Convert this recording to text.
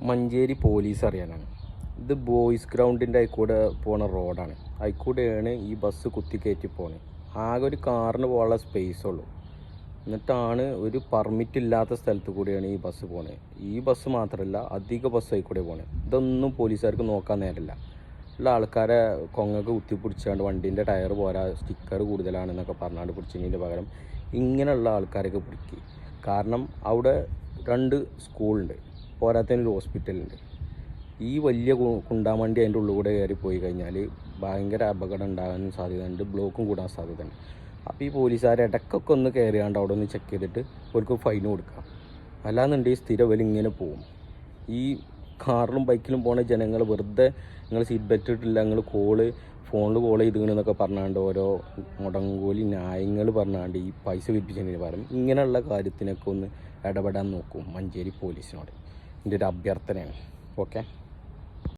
Manjeri police അറിയാനാണ്. ഇത് boys ഗ്രൗണ്ടിൻ്റെ ആയിക്കൂടെ പോണ റോഡാണ്. അതിൽക്കൂടെയാണ് ഈ ബസ് കുത്തിക്കയറ്റി പോണത്. ആകെ ഒരു കാറിന് പോകാനുള്ള സ്പേസ് ഉള്ളൂ. എന്നിട്ടാണ് ഒരു പെർമിറ്റ് ഇല്ലാത്ത സ്ഥലത്ത് കൂടെയാണ് ഈ ബസ് പോണത്. ഈ ബസ് മാത്രമല്ല, അധിക ബസ് ആയിക്കൂടെ പോണത്. ഇതൊന്നും പോലീസുകാർക്ക് നോക്കാൻ നേരമില്ല. ഉള്ള ആൾക്കാരെ കൊങ്ങൊക്കെ കുത്തി പിടിച്ചാണ്ട് വണ്ടീൻ്റെ ടയർ പോരാ, സ്റ്റിക്കർ കൂടുതലാണെന്നൊക്കെ പറഞ്ഞാണ്ട് പിടിച്ചതിന് പകരം ഇങ്ങനെയുള്ള ആൾക്കാരൊക്കെ പിടിക്കുക. കാരണം അവിടെ 2 സ്കൂളുണ്ട്, പോരാത്തതിനൊരു ഹോസ്പിറ്റലുണ്ട്. ഈ വലിയ കുണ്ടാമണ്ടി അതിൻ്റെ ഉള്ളിൽ കൂടെ കയറി പോയി കഴിഞ്ഞാൽ ഭയങ്കര അപകടം ഉണ്ടാകാനും സാധ്യതയുണ്ട്, ബ്ലോക്കും കൂടാൻ സാധ്യതയുണ്ട്. അപ്പോൾ ഈ പോലീസുകാർ ഇടയ്ക്കൊക്കെ ഒന്ന് കയറിയാണ്ട് അവിടെ ഒന്ന് ചെക്ക് ചെയ്തിട്ട് അവർക്ക് ഫൈൻ കൊടുക്കാം. അല്ലാന്നുണ്ടെങ്കിൽ സ്ഥിരം വില ഇങ്ങനെ പോവും. ഈ കാറിലും ബൈക്കിലും പോകുന്ന ജനങ്ങൾ വെറുതെ നിങ്ങൾ സീറ്റ് ബെൽറ്റ് ഇട്ടില്ല, നിങ്ങൾ ഫോണിൽ കോൾ ചെയ്തിങ്ങനെന്നൊക്കെ പറഞ്ഞാണ്ട് ഓരോ മുടങ്കോലി ന്യായങ്ങൾ പറഞ്ഞാണ്ട് ഈ പൈസ വിരിപ്പിച്ചതിന് പകരം ഇങ്ങനെയുള്ള കാര്യത്തിനൊക്കെ ഒന്ന് ഇടപെടാൻ നോക്കും മഞ്ചേരി പോലീസിനോട്. എൻ്റെ ഒരു അഭ്യർത്ഥനയാണ്. ഓക്കെ.